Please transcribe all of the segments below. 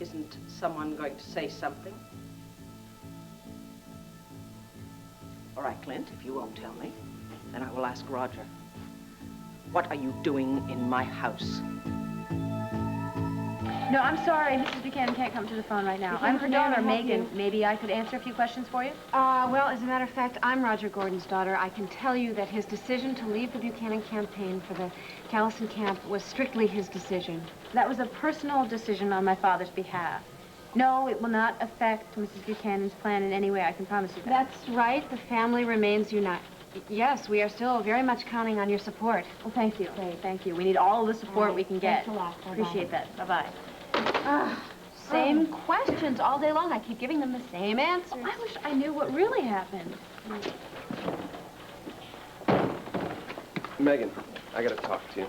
Isn't someone going to say something? All right, Clint, if you won't tell me, then I will ask Roger. What are you doing in my house? No, I'm sorry. Mrs. Buchanan can't come to the phone right now. I'm her daughter, Megan. Maybe I could answer a few questions for you? Well, as a matter of fact, I'm Roger Gordon's daughter. I can tell you that his decision to leave the Buchanan campaign for the Callison camp was strictly his decision. That was a personal decision on my father's behalf. No, it will not affect Mrs. Buchanan's plan in any way. I can promise you that. That's right. The family remains united. Yes, we are still very much counting on your support. Well, thank you. Great, thank you. We need all the support we can get. Thanks a lot. Appreciate that. Bye-bye. Same questions all day long. I keep giving them the same answers. Oh, I wish I knew what really happened. Megan, I gotta talk to you.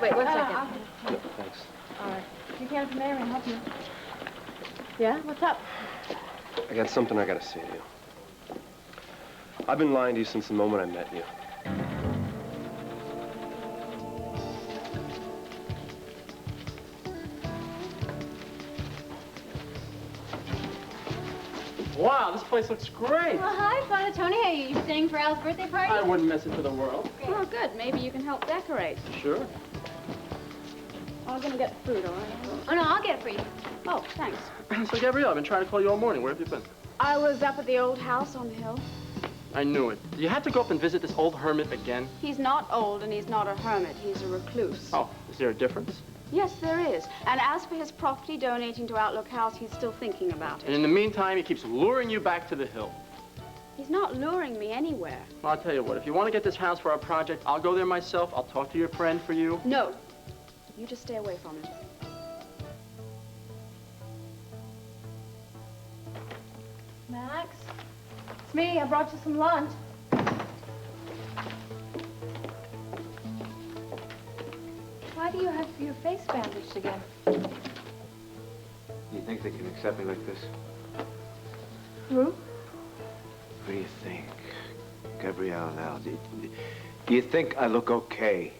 Wait, 1 second. No, thanks. All right. Buchanan from Mary, help you. Yeah? What's up? I got something I gotta say to you. I've been lying to you since the moment I met you. Wow, this place looks great. Well, hi, Father Tony. Are you staying for Al's birthday party? I wouldn't miss it for the world. Oh, good. Maybe you can help decorate. Sure. I'm gonna get food, all right? Oh, no, I'll get it for you. Oh, thanks. So, Gabrielle, I've been trying to call you all morning. Where have you been? I was up at the old house on the hill. I knew it. You had to go up and visit this old hermit again? He's not old and he's not a hermit. He's a recluse. Oh, is there a difference? Yes, there is. And as for his property donating to Outlook House, he's still thinking about And it. in the meantime, he keeps luring you back to the hill. He's not luring me anywhere. Well, I'll tell you what. If you want to get this house for our project, I'll go there myself. I'll talk to your friend for you. No. You just stay away from him. Max? It's me. I brought you some lunch. Why do you have your face bandaged again? You think they can accept me like this? Who? What do you think? Gabrielle and Al, do you think I look okay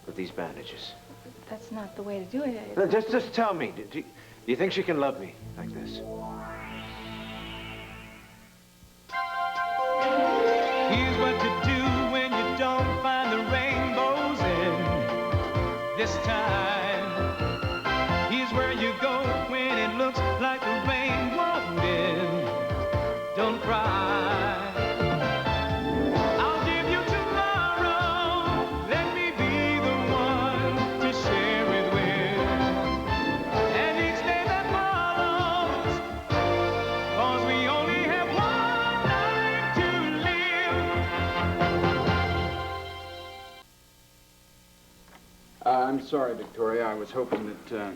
with these bandages? That's not the way to do it. No, just tell me. Do you think she can love me like this? Here's what to do when you don't find the rainbows in this time. Here's where you go when it looks like the rain won't end. Don't cry. I'll give you tomorrow. Let me be the one to share it with. And each day that follows, 'cause we only have one life to live. I'm sorry, Victoria. I was hoping that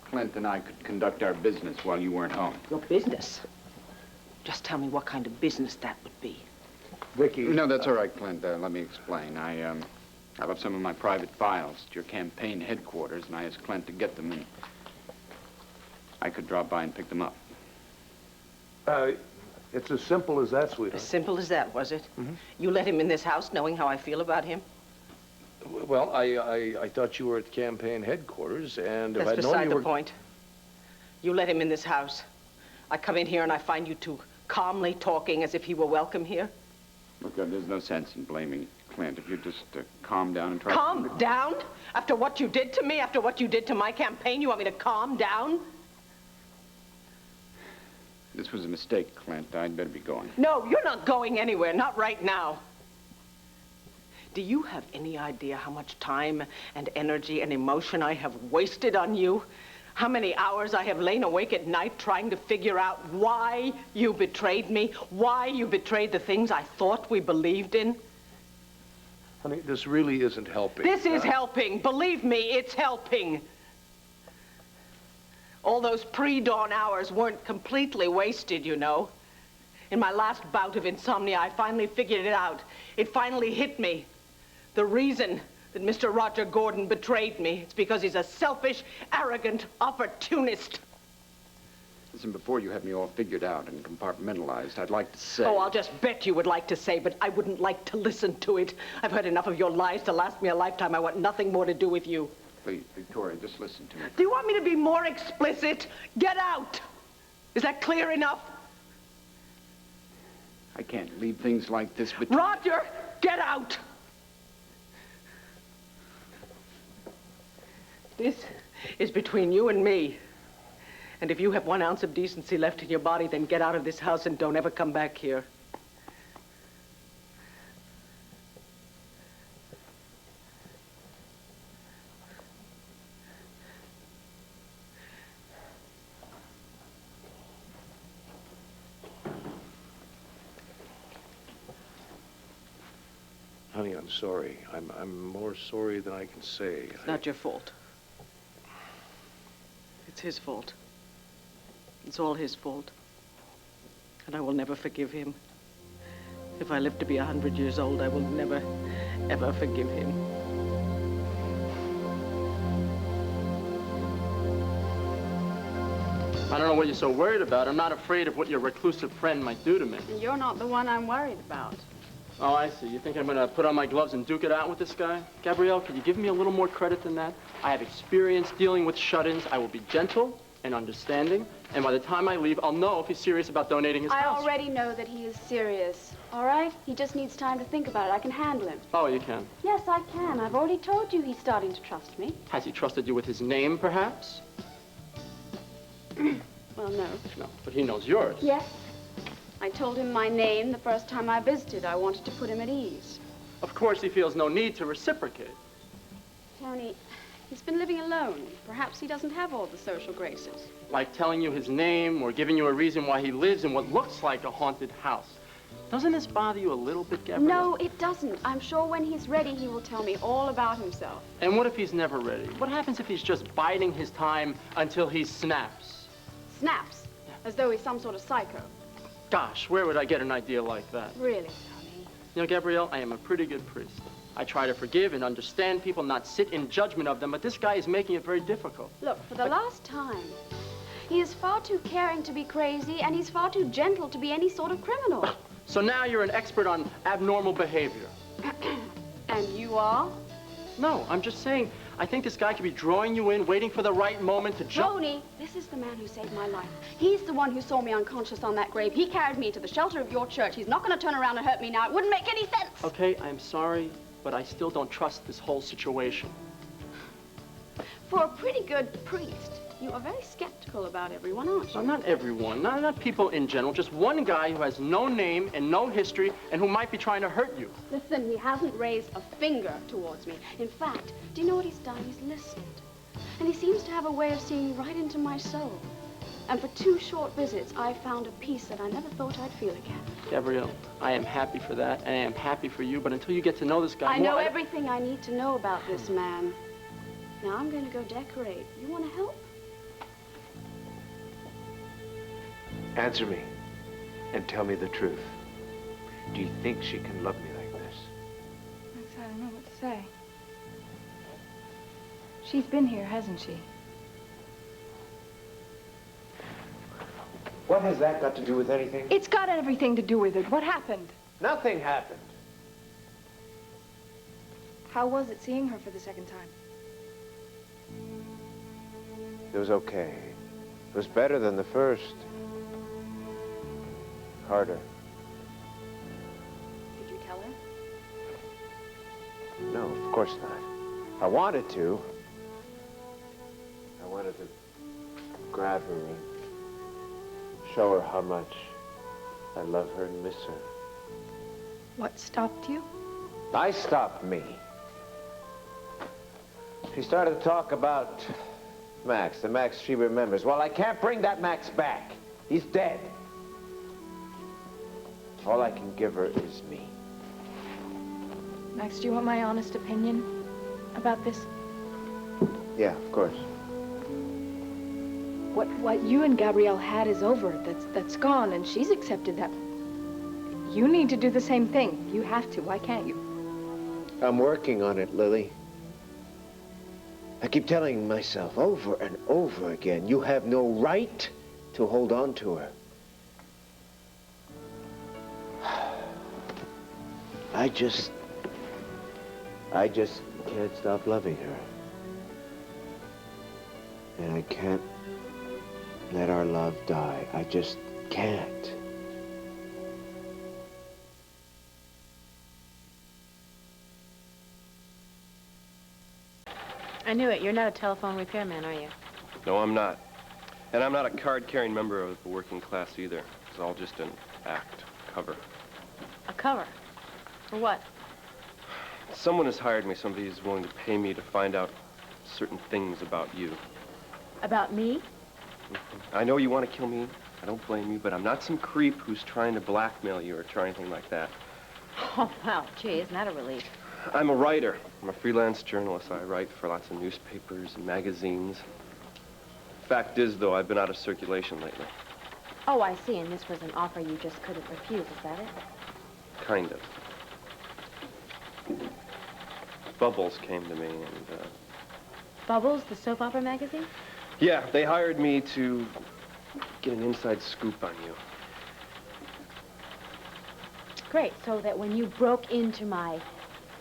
Clint and I could conduct our business while you weren't home. Your business? Just tell me what kind of business that would be. Viki. No, that's all right, Clint. Let me explain. I left some of my private files at your campaign headquarters, and I asked Clint to get them, and I could drop by and pick them up. It's as simple as that, sweetheart. As simple as that, was it? Mm-hmm. You let him in this house knowing how I feel about him? Well, I thought you were at campaign headquarters, and if That's I'd known beside you the were... point. You let him in this house. I come in here and I find you two calmly talking as if he were welcome here. Look, there's no sense in blaming Clint. If you just calm down and try Calm down? After what you did to me, after what you did to my campaign, you want me to calm down? This was a mistake, Clint. I'd better be going. No, you're not going anywhere, not right now. Do you have any idea how much time and energy and emotion I have wasted on you? How many hours I have lain awake at night trying to figure out why you betrayed me, why you betrayed the things I thought we believed in? Honey, this really isn't helping. This is helping. Believe me, it's helping. All those pre-dawn hours weren't completely wasted, you know. In my last bout of insomnia, I finally figured it out. It finally hit me. The reason that Mr. Roger Gordon betrayed me is because he's a selfish, arrogant opportunist. Listen, before you have me all figured out and compartmentalized, I'd like to say... Oh, I'll just bet you would like to say, but I wouldn't like to listen to it. I've heard enough of your lies to last me a lifetime. I want nothing more to do with you. Please, Victoria, just listen to me. Do you want me to be more explicit? Get out! Is that clear enough? I can't leave things like this between... Roger, get out! This is between you and me. And if you have 1 ounce of decency left in your body, then get out of this house and don't ever come back here. Honey, I'm sorry. I'm more sorry than I can say. It's not your fault. It's his fault. It's all his fault. And I will never forgive him. If I live to be 100 years old, I will never, ever forgive him. I don't know what you're so worried about. I'm not afraid of what your reclusive friend might do to me. You're not the one I'm worried about. Oh, I see. You think I'm gonna put on my gloves and duke it out with this guy? Gabrielle, could you give me a little more credit than that? I have experience dealing with shut-ins. I will be gentle and understanding, and by the time I leave, I'll know if he's serious about donating his house. I already know that he is serious, all right? He just needs time to think about it. I can handle him. Oh, you can? Yes, I can. I've already told you he's starting to trust me. Has he trusted you with his name, perhaps? Well, no. No, but he knows yours. Yes. I told him my name the first time I visited. I wanted to put him at ease. Of course, he feels no need to reciprocate. Tony, he's been living alone. Perhaps he doesn't have all the social graces. Like telling you his name or giving you a reason why he lives in what looks like a haunted house. Doesn't this bother you a little bit, Gabrielle? No, it doesn't. I'm sure when he's ready, he will tell me all about himself. And what if he's never ready? What happens if he's just biding his time until he snaps? Snaps, as though he's some sort of psycho. Gosh, where would I get an idea like that? Really, Tony? You know, Gabrielle, I am a pretty good priest. I try to forgive and understand people, not sit in judgment of them, but this guy is making it very difficult. Look, for the last time, he is far too caring to be crazy, and he's far too gentle to be any sort of criminal. So now you're an expert on abnormal behavior. And you are? No, I'm just saying, I think this guy could be drawing you in, waiting for the right moment to jump. Tony, this is the man who saved my life. He's the one who saw me unconscious on that grave. He carried me to the shelter of your church. He's not going to turn around and hurt me now. It wouldn't make any sense. Okay, I'm sorry, but I still don't trust this whole situation. For a pretty good priest, you are very skeptical about everyone, aren't you? No, not everyone, not people in general, just one guy who has no name and no history and who might be trying to hurt you. Listen, he hasn't raised a finger towards me. In fact, do you know what he's done? He's listened. And he seems to have a way of seeing right into my soul. And for 2 short visits, I found a peace that I never thought I'd feel again. Gabrielle, I am happy for that, and I am happy for you, but until you get to know this guy I more, know everything I need to know about this man. Now I'm going to go decorate. You want to help? Answer me and tell me the truth. Do you think she can love me like this? Max, I don't know what to say. She's been here, hasn't she? What has that got to do with anything? It's got everything to do with it. What happened? Nothing happened. How was it seeing her for the second time? It was okay. It was better than the first. Harder. Did you tell her? No, of course not. I wanted to. I wanted to grab her and show her how much I love her and miss her. What stopped you? I stopped me. She started to talk about Max, the Max she remembers. Well, I can't bring that Max back. He's dead. All I can give her is me. Max, do you want my honest opinion about this? Yeah, of course. What you and Gabrielle had is over. That's gone, and she's accepted that. You need to do the same thing. You have to. Why can't you? I'm working on it, Lily. I keep telling myself over and over again, you have no right to hold on to her. I just can't stop loving her. And I can't let our love die. I just can't. I knew it. You're not a telephone repairman, are you? No, I'm not. And I'm not a card-carrying member of the working class either. It's all just an act, cover. A cover? For what? Someone has hired me. Somebody is willing to pay me to find out certain things about you. About me? I know you want to kill me. I don't blame you, but I'm not some creep who's trying to blackmail you or try anything like that. Oh, well, gee, isn't that a relief? I'm a writer. I'm a freelance journalist. I write for lots of newspapers and magazines. Fact is, though, I've been out of circulation lately. Oh, I see, and this was an offer you just couldn't refuse, is that it? Kind of. Bubbles came to me and, Bubbles, the soap opera magazine? yeah, they hired me to get an inside scoop on you. Great, so that when you broke into my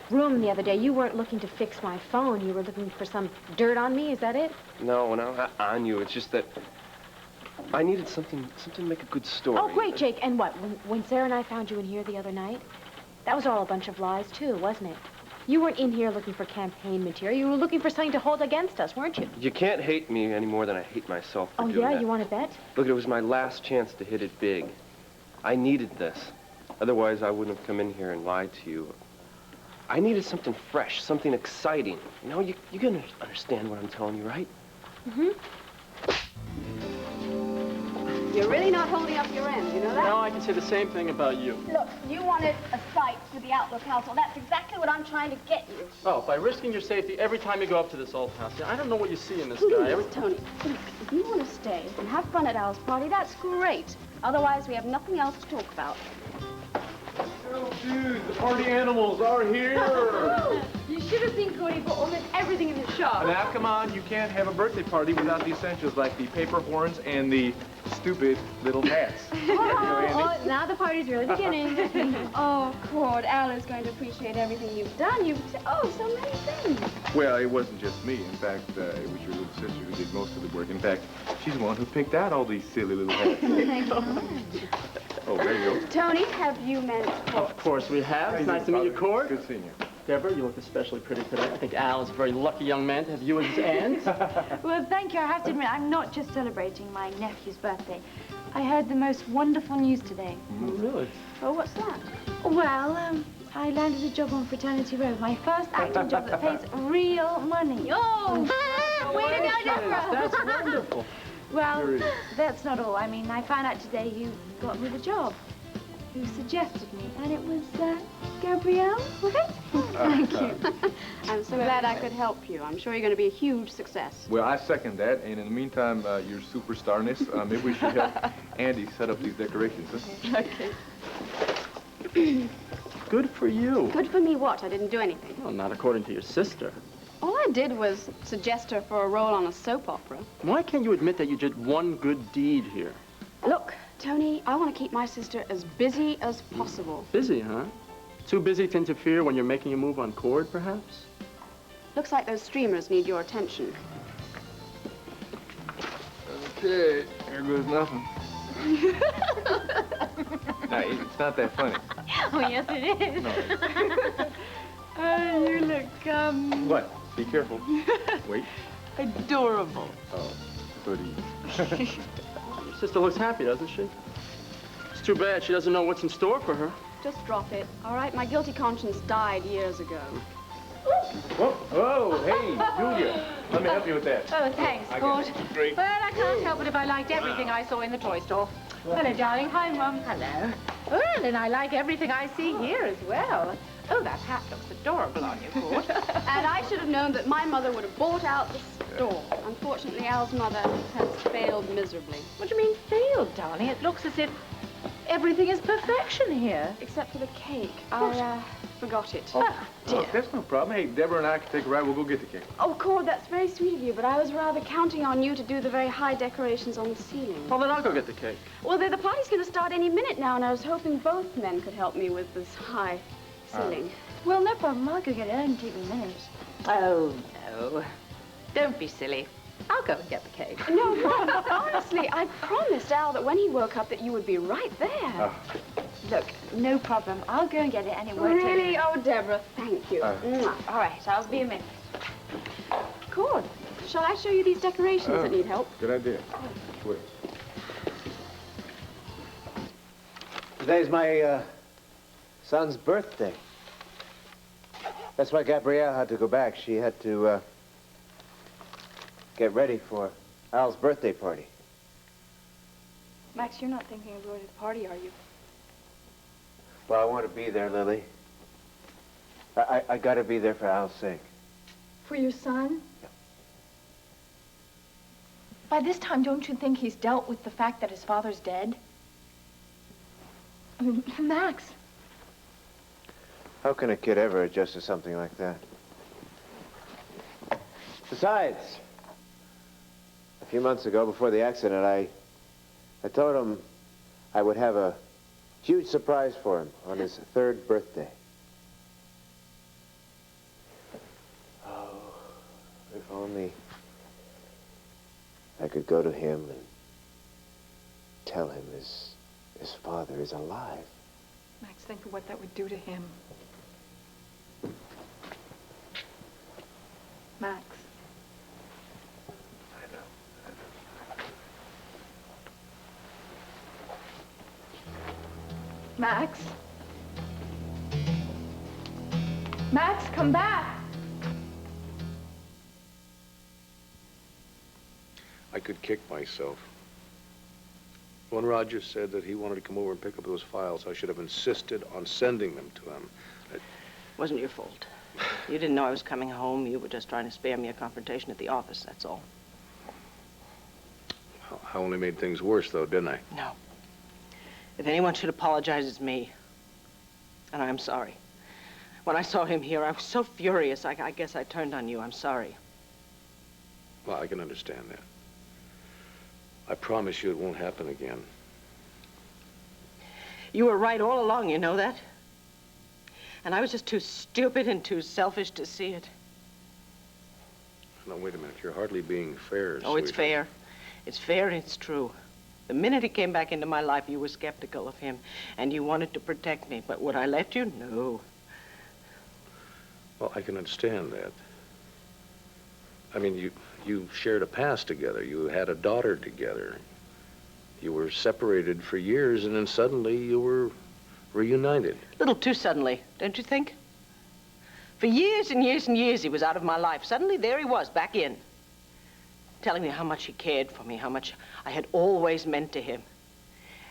room the other day, you weren't looking to fix my phone. You were looking for some dirt on me, is that it? No, not on you. It's just that I needed something to make a good story. Oh, great, Jake. And what, when Sarah and I found you in here the other night, that was all a bunch of lies, too, wasn't it? You weren't in here looking for campaign material. You were looking for something to hold against us, weren't you? You can't hate me any more than I hate myself for doing yeah? that. You want to bet? Look, it was my last chance to hit it big. I needed this. Otherwise, I wouldn't have come in here and lied to you. I needed something fresh, something exciting. You know, you can understand what I'm telling you, right? Mm-hmm. You're really not holding up your end, you know that? No, I can say the same thing about you. Look, you wanted a site for the Outlook household. That's exactly what I'm trying to get you. Oh, by risking your safety every time you go up to this old house. I don't know what you see in this guy. Please, Tony, look, if you want to stay and have fun at Al's party, that's great. Otherwise, we have nothing else to talk about. Oh, dude, the party animals are here! You should have seen Cody put almost everything in his shop. Now, come on, you can't have a birthday party without the essentials like the paper horns and the stupid little hats. Now the party's really beginning. Oh, Cord, Al is going to appreciate everything you've done. You've said, so many things. Well, it wasn't just me. In fact, it was your little sister who did most of the work. In fact, she's the one who picked out all these silly little hats. Oh, there you go. Tony, have you met Cord? Of course we have. It's nice to meet you, Cord. Good seeing you. Deborah, you look especially pretty today. I think Al is a very lucky young man to have you as his aunt. Well, thank you. I have to admit, I'm not just celebrating my nephew's birthday. I heard the most wonderful news today. Really? Oh, what's that? Well, I landed a job on Fraternity Row. My first acting job that pays real money. Oh! Way to go, Deborah! That's wonderful. Well, that's not all. I mean, I found out today who got me the job, who suggested me, and it was Gabrielle, right? Thank you. I'm so glad I could help you. I'm sure you're going to be a huge success. Well, I second that, and in the meantime, your superstarness, maybe we should help Andy set up these decorations, huh? Okay. Good for you. Good for me what? I didn't do anything. Well, not according to your sister. All I did was suggest her for a role on a soap opera. Why can't you admit that you did one good deed here? Look, Tony, I want to keep my sister as busy as possible. Busy, huh? Too busy to interfere when you're making a move on Cord, perhaps? Looks like those streamers need your attention. Okay, here goes nothing. No, it's not that funny. Oh, yes, it is. No. Oh, you look, What? Be careful. Wait. Adorable. Oh, buddy. Your sister looks happy, doesn't she? It's too bad she doesn't know what's in store for her. Just drop it, all right? My guilty conscience died years ago. Whoa, hey, Julia. Let me help you with that. Oh, thanks, Cord. Great. Well, I can't help it if I liked everything I saw in the toy store. Hello, darling. Hi, Mum. Hello. Well, and I like everything I see here as well. Oh, that hat looks adorable on you, Cord. And I should have known that my mother would have bought out the store. Unfortunately, Al's mother has failed miserably. What do you mean failed, darling? It looks as if everything is perfection here. Except for the cake. I forgot it. Oh, that's no problem. Hey, Deborah and I can take a ride. We'll go get the cake. Oh, Cord, that's very sweet of you, but I was rather counting on you to do the very high decorations on the ceiling. Well, then I'll go get the cake. Well, the party's going to start any minute now, and I was hoping both men could help me with this high ceiling. Well, no problem. I'll go get it. It'll only take me a minute. Oh, no. Don't be silly. I'll go and get the cake. No, Mom, honestly, I promised Al that when he woke up that you would be right there. Oh. Look, no problem. I'll go and get it and it won't take Really? Oh, Deborah, thank you. Mwah. All right, I'll be a minute. Cord, shall I show you these decorations that need help? Good idea. Wait. Today's my son's birthday. That's why Gabrielle had to go back. She had to get ready for Al's birthday party. Max, you're not thinking of going to the party, are you? Well, I want to be there, Lily. I got to be there for Al's sake. For your son? By this time, don't you think he's dealt with the fact that his father's dead? I mean, Max. How can a kid ever adjust to something like that? Besides, a few months ago, before the accident, I told him I would have a huge surprise for him on his 3rd birthday. Oh, if only I could go to him and tell him his father is alive. Max, think of what that would do to him. Max. I know. Max? Max, come back! I could kick myself. When Roger said that he wanted to come over and pick up those files, I should have insisted on sending them to him. It wasn't your fault. You didn't know I was coming home. You were just trying to spare me a confrontation at the office, that's all. I only made things worse, though, didn't I? No. If anyone should apologize, it's me. And I'm sorry. When I saw him here, I was so furious, I guess I turned on you. I'm sorry. Well, I can understand that. I promise you it won't happen again. You were right all along, you know that? And I was just too stupid and too selfish to see it. No, wait a minute. You're hardly being fair, Oh, it's sweetheart. fair. It's fair and it's true. The minute he came back into my life, you were skeptical of him, and you wanted to protect me. But would I let you? No. Well, I can understand that. I mean, you shared a past together. You had a daughter together. You were separated for years, and then suddenly you were reunited. A little too suddenly, don't you think? For years and years and years, he was out of my life. Suddenly, there he was, back in. Telling me how much he cared for me, how much I had always meant to him.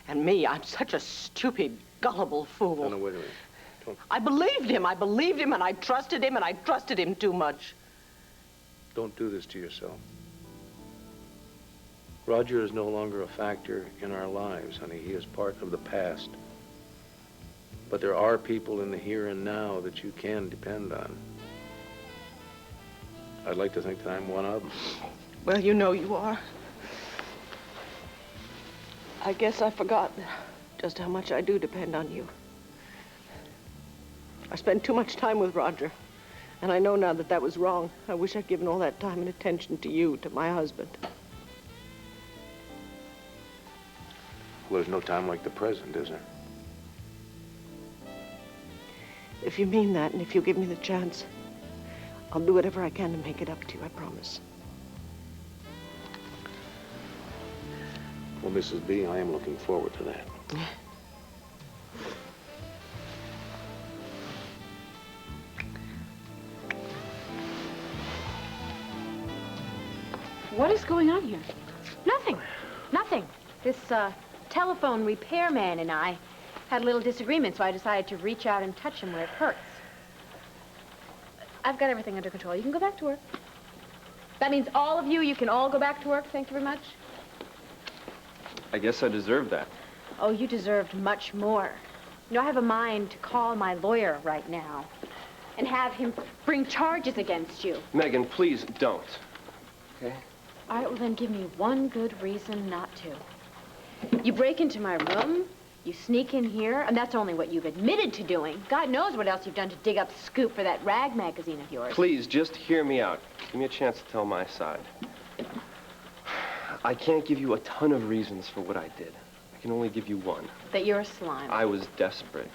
And me, I'm such a stupid, gullible fool. No, wait a minute. I believed him, and I trusted him too much. Don't do this to yourself. Roger is no longer a factor in our lives, honey. He is part of the past. But there are people in the here and now that you can depend on. I'd like to think that I'm one of them. Well, you know you are. I guess I forgot just how much I do depend on you. I spent too much time with Roger, and I know now that that was wrong. I wish I'd given all that time and attention to you, to my husband. Well, there's no time like the present, is there? If you mean that, and if you give me the chance, I'll do whatever I can to make it up to you, I promise. Well, Mrs. B, I am looking forward to that. What is going on here? Nothing. Nothing. This, telephone repairman and I had a little disagreement, so I decided to reach out and touch him where it hurts. I've got everything under control. You can go back to work. That means all of you, you can all go back to work. Thank you very much. I guess I deserve that. Oh, you deserved much more. You know, I have a mind to call my lawyer right now and have him bring charges against you. Megan, please don't. Okay? All right, well, then give me one good reason not to. You break into my room, you sneak in here, and that's only what you've admitted to doing. God knows what else you've done to dig up scoop for that rag magazine of yours. Please, just hear me out. Give me a chance to tell my side. I can't give you a ton of reasons for what I did. I can only give you one. That you're a slime. I was desperate.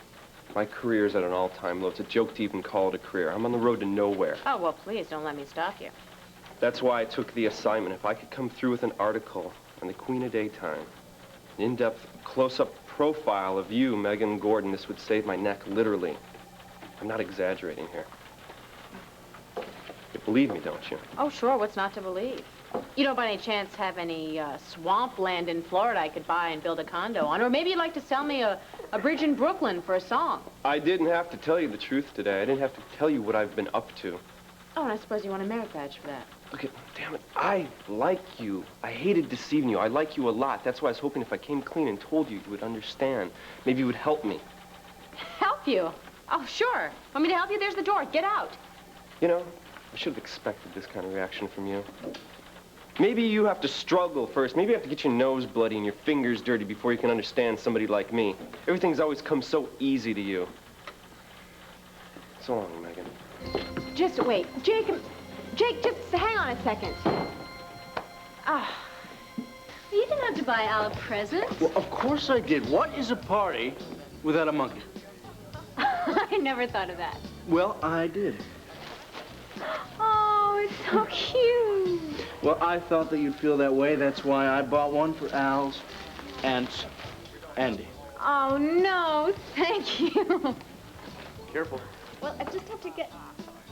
My career's at an all-time low. It's a joke to even call it a career. I'm on the road to nowhere. Oh, well, please, don't let me stop you. That's why I took the assignment. If I could come through with an article on the Queen of Daytime, an in-depth, close-up profile of you, Megan Gordon, this would save my neck, literally. I'm not exaggerating here. You believe me, don't you? Oh, sure, what's not to believe? You don't by any chance have any swamp land in Florida I could buy and build a condo on? Or maybe you'd like to sell me a bridge in Brooklyn for a song. I didn't have to tell you the truth today. I didn't have to tell you what I've been up to. Oh, and I suppose you want a merit badge for that. Look, damn it, I like you. I hated deceiving you. I like you a lot. That's why I was hoping if I came clean and told you, you would understand. Maybe you would help me. Help you? Oh, sure. Want me to help you? There's the door. Get out. You know, I should have expected this kind of reaction from you. Maybe you have to struggle first. Maybe you have to get your nose bloody and your fingers dirty before you can understand somebody like me. Everything's always come so easy to you. So long, Megan. Just wait. Jake, just hang on a second. Ah. You didn't have to buy Al a present. Well, of course I did. What is a party without a monkey? I never thought of that. Well, I did. Oh, it's so cute. Well, I thought that you'd feel that way. That's why I bought one for Al's Aunt Andy. Oh, no, thank you. Careful. Well, I just have to get...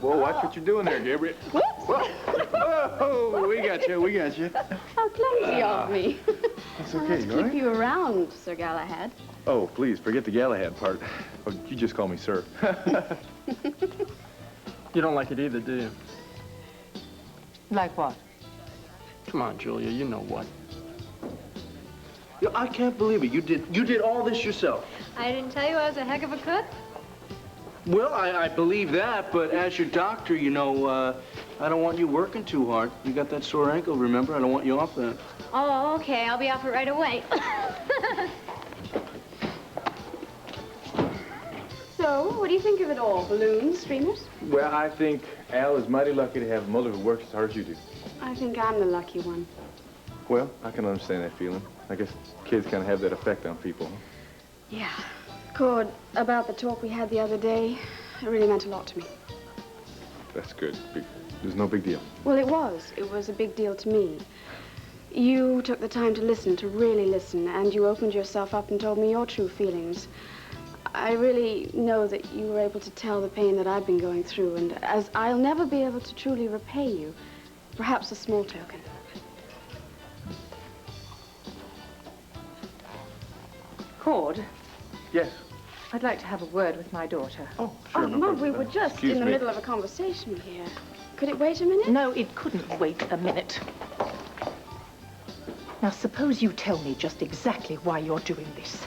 Whoa, watch what you're doing there, Gabriel. Whoops. Whoa, we got you, we got you. How clumsy of me. That's I'll okay, have to you all keep right? you around, Sir Galahad. Oh, please, forget the Galahad part. Oh, you just call me sir. You don't like it either, do you? Like what? Come on, Julia, you know what. You know, I can't believe it. You did all this yourself. I didn't tell you I was a heck of a cook? Well, I believe that, but as your doctor, you know, I don't want you working too hard. You got that sore ankle, remember? I don't want you off that. Oh, okay. I'll be off it right away. So, what do you think of it all? Balloons, streamers? Well, I think Al is mighty lucky to have a mother who works as hard as you do. I think I'm the lucky one. Well, I can understand that feeling. I guess kids kind of have that effect on people. Huh? Yeah. Cord, about the talk we had the other day, it really meant a lot to me. That's good. There's no big deal. Well, it was. It was a big deal to me. You took the time to listen, to really listen, and you opened yourself up and told me your true feelings. I really know that you were able to tell the pain that I've been going through, and as I'll never be able to truly repay you, perhaps a small token. Cord, Yes. I'd like to have a word with my daughter. Oh, Oh, sure. no Mom, problem. we were just Excuse in the me. middle of a conversation here. Could it wait a minute? No, it couldn't wait a minute. Now, suppose you tell me just exactly why you're doing this.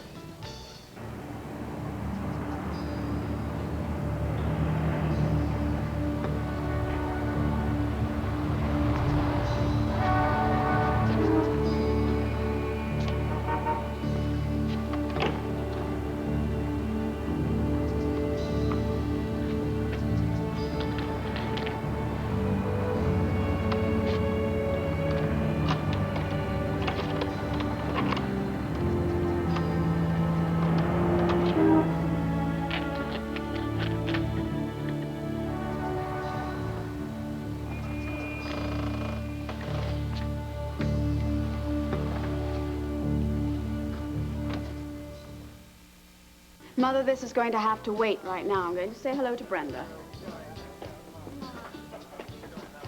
Mother, this is going to have to wait right now. I'm going to say hello to Brenda.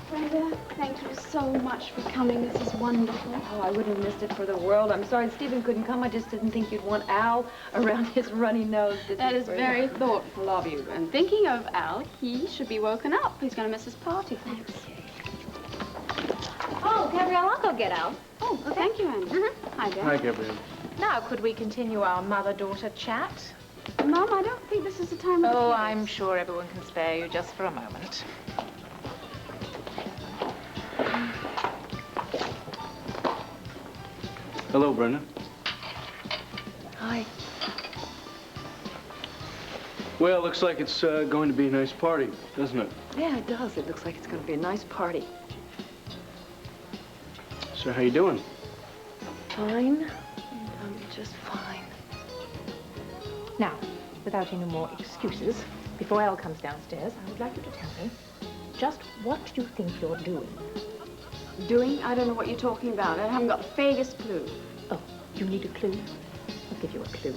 Brenda, thank you so much for coming. This is wonderful. Oh, I wouldn't have missed it for the world. I'm sorry Stephen couldn't come. I just didn't think you'd want Al around his runny nose. That is very thoughtful of you. And thinking of Al, he should be woken up. He's going to miss his party. Thanks. Oh, Gabrielle, I'll go get Al. Oh, thank you, Andy. Hi, Ben. Hi, Gabrielle. Now, could we continue our mother-daughter chat? Mom, I don't think this is the time of Oh, the I'm sure everyone can spare you just for a moment. Hello, Brenda. Hi. Well, looks like it's going to be a nice party, doesn't it? Yeah, it does. It looks like it's going to be a nice party. So how you doing? fine, and I'm just fine. Now, without any more excuses, before Elle comes downstairs, I would like you to tell me just what you think you're doing. Doing? I don't know what you're talking about. I haven't got the vaguest clue. Oh, you need a clue? I'll give you a clue.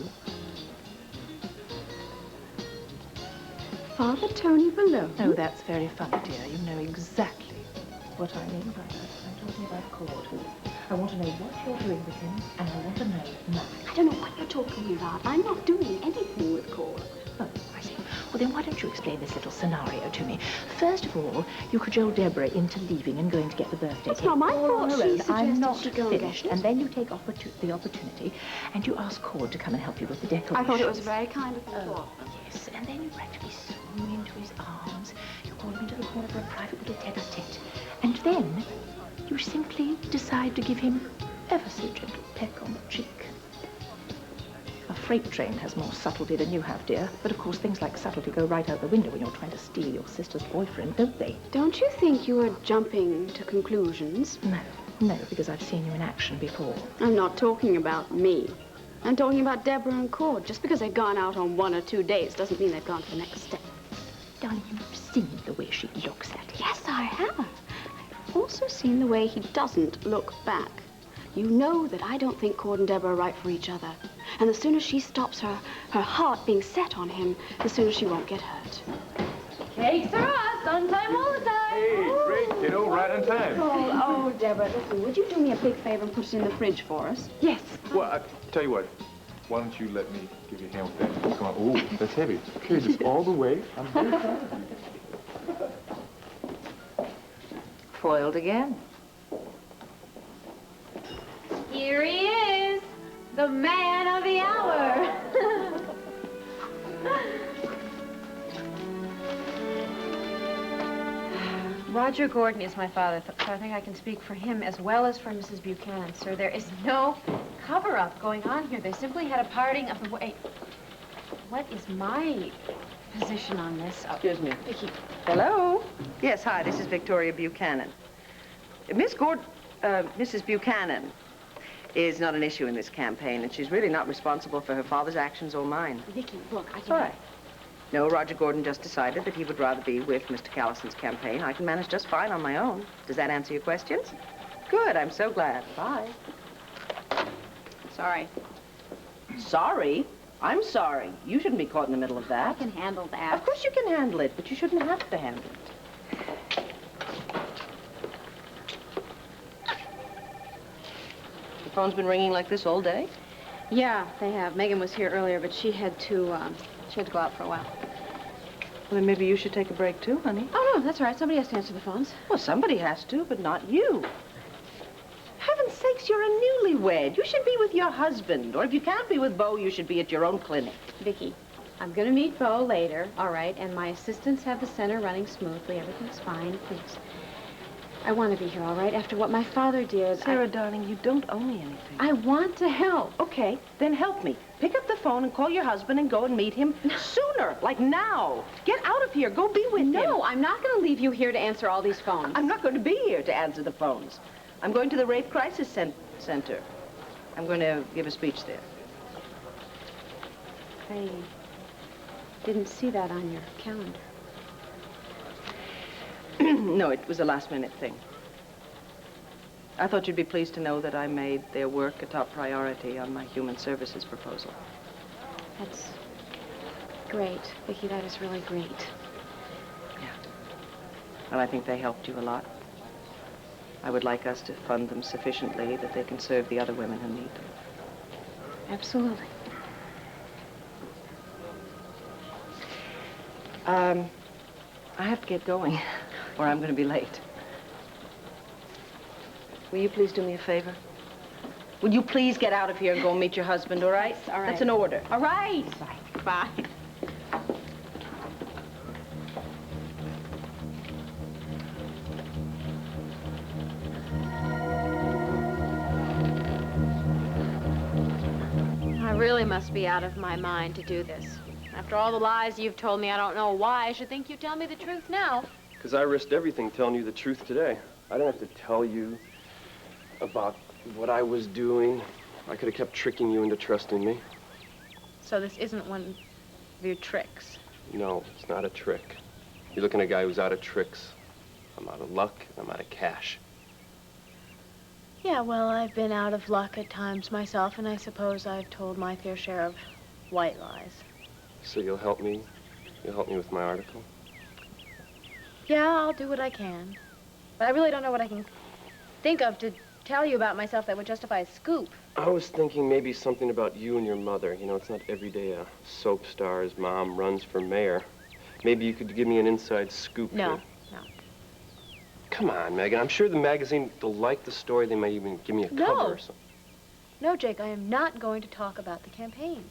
Father Tony below. Oh, that's very funny, dear. You know exactly what I mean by that. I'm talking about Cord. I want to know what you're doing with him, and I want to know now. I don't know what you're talking about. I'm not doing anything with Cord. Oh, I see. Well, then why don't you explain this little scenario to me? First of all, you cajole Debra into leaving and going to get the birthday It's cake. not my all fault. on her She own. suggested I'm not she go and get finished. it. And then you take the opportunity and you ask Cord to come and help you with the decorations. I thought it was very kind of you. Oh, yes. And then you practically swoon into his arms. You call him into the corner for a private little tete-a-tete. And then you simply decide to give him ever so gentle peck on the cheek. A freight train has more subtlety than you have, dear. But of course, things like subtlety go right out the window when you're trying to steal your sister's boyfriend, don't they? Don't you think you are jumping to conclusions? No, because I've seen you in action before. I'm not talking about me. I'm talking about Debra and Cord. Just because they've gone out on 1 or 2 dates doesn't mean they've gone to the next step. Darling, you've seen the way she looks at him. Yes, I have. I've also seen the way he doesn't look back. You know that I don't think Cord and Debra are right for each other. And the sooner she stops her heart being set on him, the sooner she won't get hurt. Cakes are us, on time all the time. Hey, great, kiddo, right on time. Oh, Debra, listen, would you do me a big favor and put it in the fridge for us? Yes. Well, I tell you what. Why don't you let me give you a hand with that? Come on. Ooh, that's heavy. Carry this all the way. I'm very proud of you. Foiled again. Here he is, the man of the hour. Roger Gordon is my father, so I think I can speak for him as well as for Mrs. Buchanan, sir. There is no cover-up going on here. They simply had a parting of the way. What is my position on this? Excuse me. Viki. Hello? Yes, hi, this is Victoria Buchanan. Mrs. Buchanan is not an issue in this campaign, and she's really not responsible for her father's actions or mine. Viki, look, I can... All right. No, Roger Gordon just decided that he would rather be with Mr. Callison's campaign. I can manage just fine on my own. Does that answer your questions? Good, I'm so glad. Bye. Sorry. Sorry? I'm sorry. You shouldn't be caught in the middle of that. I can handle that. Of course you can handle it, but you shouldn't have to handle it. The phone's been ringing like this all day? Yeah, they have. Megan was here earlier, but she had to go out for a while. Well, then maybe you should take a break too, honey. Oh, no, that's all right. Somebody has to answer the phones. Well, somebody has to, but not you. Heaven's sakes, you're a newlywed. You should be with your husband. Or if you can't be with Beau, you should be at your own clinic. Viki, I'm going to meet Beau later, all right? And my assistants have the center running smoothly. Everything's fine, please. I want to be here, all right? After what my father did, Sarah, darling, you don't owe me anything. I want to help. Okay, then help me. Pick up the phone and call your husband and go and meet him sooner, like now. Get out of here. Go be with him. No, I'm not going to leave you here to answer all these phones. I'm not going to be here to answer the phones. I'm going to the Rape Crisis Center. I'm going to give a speech there. I didn't see that on your calendar. No, it was a last-minute thing. I thought you'd be pleased to know that I made their work a top priority on my human services proposal. That's great. Viki, that is really great. Yeah. Well, I think they helped you a lot. I would like us to fund them sufficiently that they can serve the other women who need them. Absolutely. I have to get going, or I'm going to be late. Will you please do me a favor? Will you please get out of here and go and meet your husband, all right? All right. That's an order. All right. Bye. I really must be out of my mind to do this. After all the lies you've told me, I don't know why I should think you tell me the truth now. Because I risked everything telling you the truth today. I don't have to tell you about what I was doing. I could have kept tricking you into trusting me. So this isn't one of your tricks? No, it's not a trick. You're looking at a guy who's out of tricks. I'm out of luck, and I'm out of cash. Yeah, well, I've been out of luck at times myself, and I suppose I've told my fair share of white lies. So you'll help me? You'll help me with my article? Yeah, I'll do what I can. But I really don't know what I can think of to tell you about myself that would justify a scoop. I was thinking maybe something about you and your mother. You know, it's not every day a soap star's mom runs for mayor. Maybe you could give me an inside scoop. No, here. no. Come on, Megan. I'm sure the magazine will like the story. They might even give me a cover or something. No, Jake, I am not going to talk about the campaign.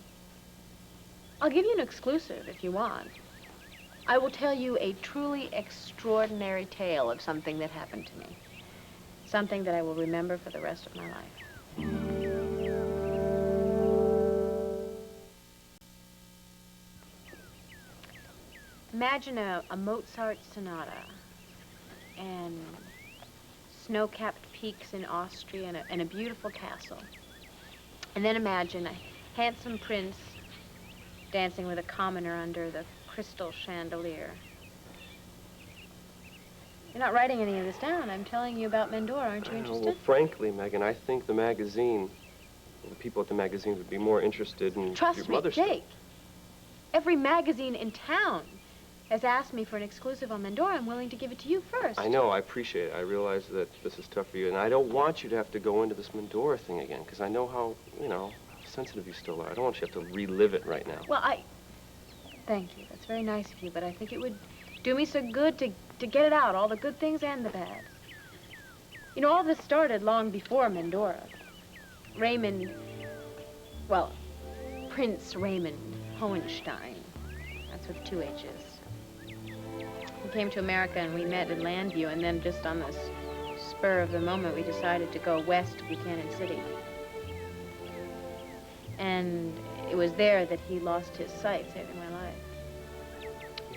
I'll give you an exclusive if you want. I will tell you a truly extraordinary tale of something that happened to me. Something that I will remember for the rest of my life. Imagine a Mozart sonata and snow-capped peaks in Austria and a beautiful castle. And then imagine a handsome prince dancing with a commoner under the crystal chandelier. You're not writing any of this down. I'm telling you about Mendora. Aren't you interested? Well, frankly, Megan, I think the magazine, the people at the magazine would be more interested in Trust your me, mother's Jake. Every magazine in town has asked me for an exclusive on Mendora. I'm willing to give it to you first. I know, I appreciate it. I realize that this is tough for you, and I don't want you to have to go into this Mendora thing again, because I know how, you know, sensitive you still are. I don't want you to have to relive it right now. Well, thank you. That's very nice of you, but I think it would do me so good to get it out, all the good things and the bad. You know, all this started long before Mendora. Prince Raymond Hohenstein. That's with 2 H's. He came to America and we met in Landview, and then just on this spur of the moment, we decided to go west to Buchanan City. And it was there that he lost his sight, saving my life.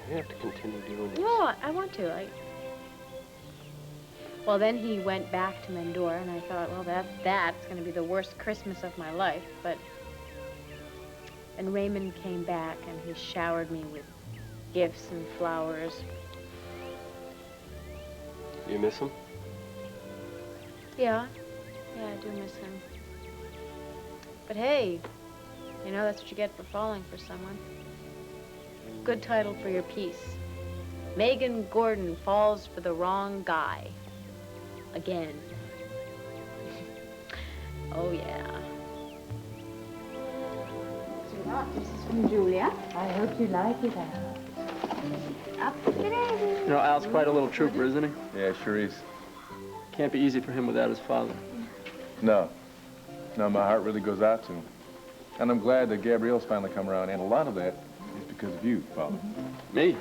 You have to continue doing this. No, I want to. Well, then he went back to Mendora, and I thought, well, that's going to be the worst Christmas of my life. But and Raymond came back, and he showered me with gifts and flowers. You miss him? Yeah, I do miss him. But hey, you know, that's what you get for falling for someone. Good title for your piece. Megan Gordon falls for the wrong guy. Again. Oh, yeah. This is from Julia. I hope you like it, Al. Up to Daisy. You know, Al's quite a little trooper, isn't he? Yeah, sure is. Can't be easy for him without his father. No. No, my heart really goes out to him. And I'm glad that Gabrielle's finally come around, and a lot of that is because of you, Father. Me?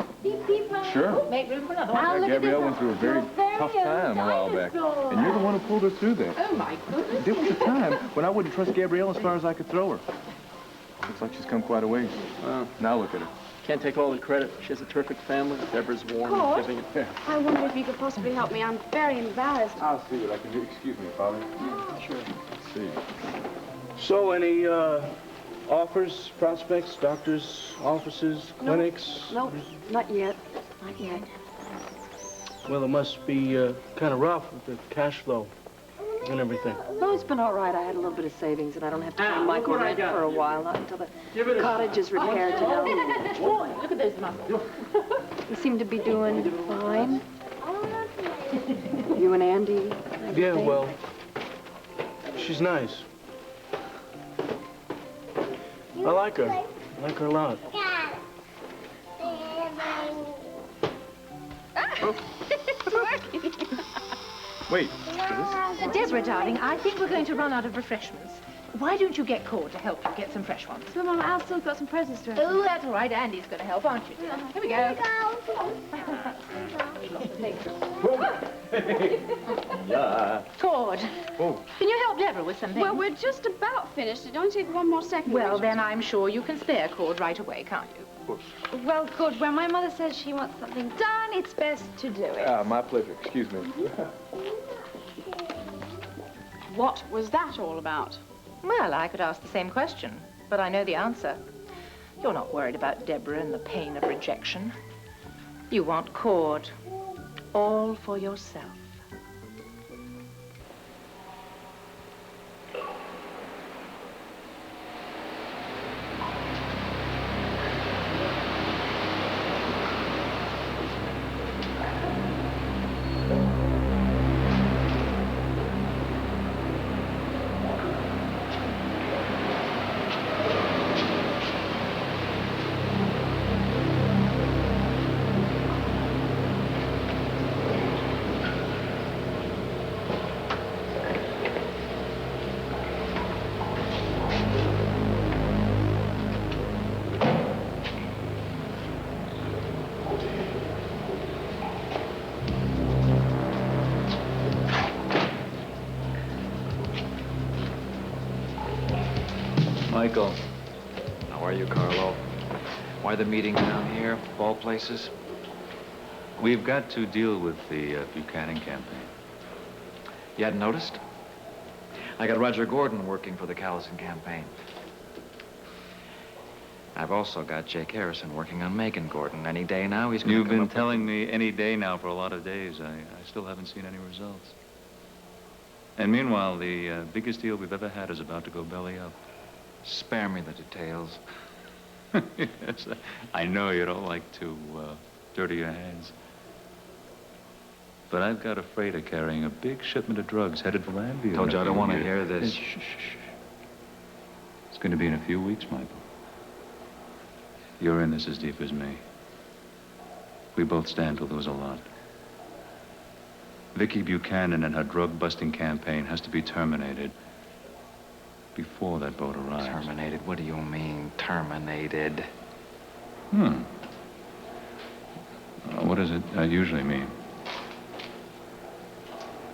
Sure. Make room for another one. Gabrielle went through a very tough time a while back, and you're the one who pulled her through that. Oh, my goodness. There was a time when I wouldn't trust Gabrielle as far as I could throw her. Looks like she's come quite a ways. Now look at her. Can't take all the credit. She has a terrific family. Deborah's warm Cord? and giving. Yeah. I wonder if you could possibly help me. I'm very embarrassed. I'll see what I can do. Excuse me, Father. Sure. Let's see. So, any offers, prospects, doctors, offices, clinics? Nope, not yet. Not yet. Well, it must be kind of rough with the cash flow and everything. No, it's been all right. I had a little bit of savings, and I don't have to pay Michael rent for a while, not until the cottage is repaired to hell. Look at this muscle. You seem to be doing fine. You and Andy. Yeah, well, she's nice. I like her. I like her a lot. Wait. Deborah, darling, I think we're going to run out of refreshments. Why don't you get Cord to help you get some fresh ones? So, Mama, Al's still got some presents to open. Oh, that's all right. Andy's going to help, aren't you? Here we go. Yeah. Cord, Oh. can you help Deborah with something? Well, we're just about finished. It only take one more second. Well, then I'm sure you can spare Cord right away, can't you? Well, Cord, when my mother says she wants something done, it's best to do it. My pleasure. Excuse me. What was that all about? Well, I could ask the same question, but I know the answer. You're not worried about Debra and the pain of rejection. You want Cord, all for yourself. Michael. How are you, Carlo? Why the meeting down here, of all places? We've got to deal with the Buchanan campaign. You hadn't noticed? I got Roger Gordon working for the Callison campaign. I've also got Jake Harrison working on Megan Gordon. Any day now, he's going to You've been telling me any day now for a lot of days. I still haven't seen any results. And meanwhile, the biggest deal we've ever had is about to go belly up. Spare me the details. Yes, I know you don't like to dirty your hands. But I've got a freighter carrying a big shipment of drugs headed for Llanfair. Told you I don't want to hear this. Shh, shh, shh. It's going to be in a few weeks, Michael. You're in this as deep as me. We both stand to lose a lot. Viki Buchanan and her drug-busting campaign has to be terminated before that boat arrives. Terminated? What do you mean, terminated? What does it usually mean?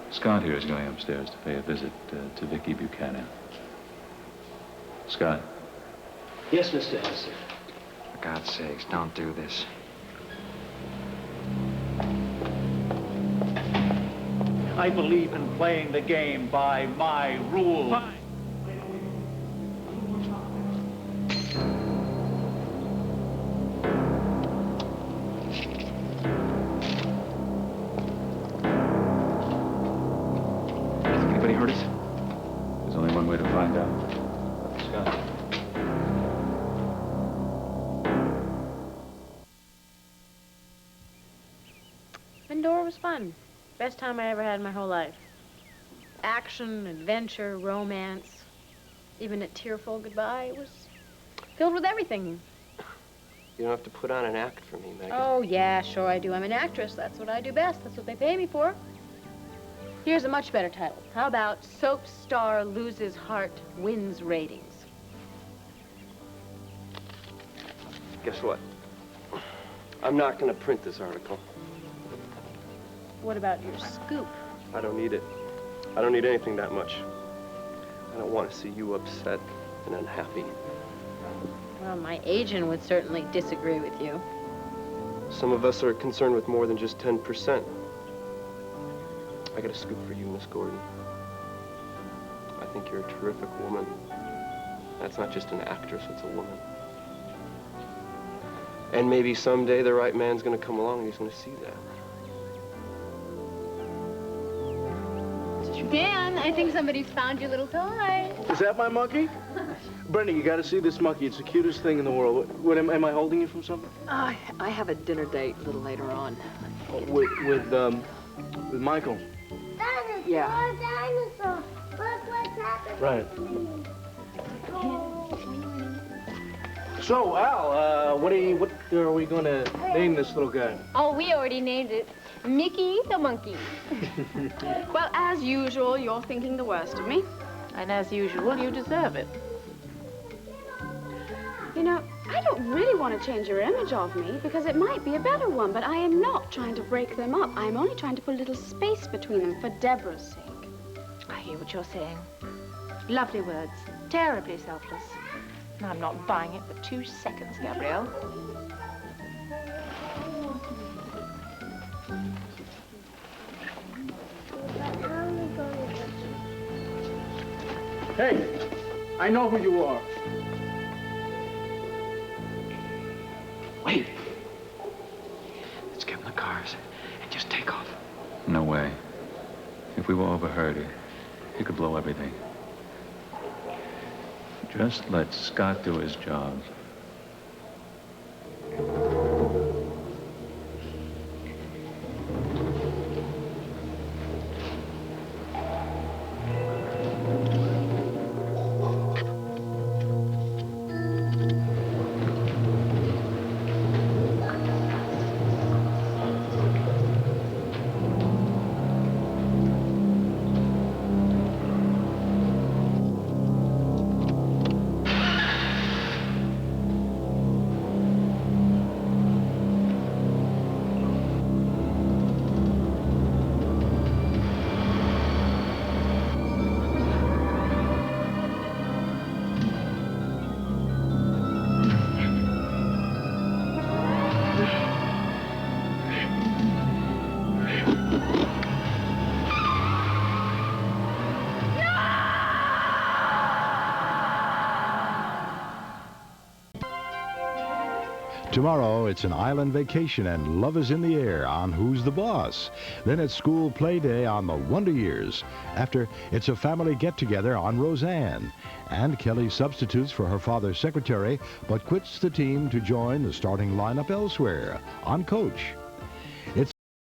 Scott here is going upstairs to pay a visit to Viki Buchanan. Scott. Yes, Mr. Hester. For God's sakes, don't do this. I believe in playing the game by my rules. Fine. Anybody heard us? There's only one way to find out. Scott. Mendora was fun. Best time I ever had in my whole life. Action, adventure, romance, even a tearful goodbye. It was filled with everything. You don't have to put on an act for me, Megan. Oh, yeah, sure I do. I'm an actress. That's what I do best. That's what they pay me for. Here's a much better title. How about Soap Star Loses Heart, Wins Ratings? Guess what? I'm not going to print this article. What about your scoop? I don't need it. I don't need anything that much. I don't want to see you upset and unhappy. Well, my agent would certainly disagree with you. Some of us are concerned with more than just 10%. I got a scoop for you, Miss Gordon. I think you're a terrific woman. That's not just an actress, it's a woman. And maybe someday the right man's gonna come along and he's gonna see that. Dan, I think somebody's found your little toy. Is that my monkey? Brenda, you gotta see this monkey. It's the cutest thing in the world. What am I holding you from something? I have a dinner date a little later on. Oh, with Michael. Dinosaur, Yeah. dinosaur. Look what's happening. Right. So, Al, what are we gonna name this little guy? Oh, we already named it Mickey the Monkey. Well, as usual, you're thinking the worst of me. And as usual, you deserve it. You know, I don't really want to change your image of me because it might be a better one, but I am not trying to break them up. I am only trying to put a little space between them for Debra's sake. I hear what you're saying. Lovely words. Terribly selfless. And I'm not buying it for 2 seconds, Gabrielle. Hey, I know who you are. Wait. Let's get in the cars and just take off. No way. If we were overheard, he could blow everything. Just let Scott do his job. Tomorrow, it's an island vacation and love is in the air on Who's the Boss. Then it's school play day on the Wonder Years. After, it's a family get-together on Roseanne. And Kelly substitutes for her father's secretary, but quits the team to join the starting lineup elsewhere on Coach.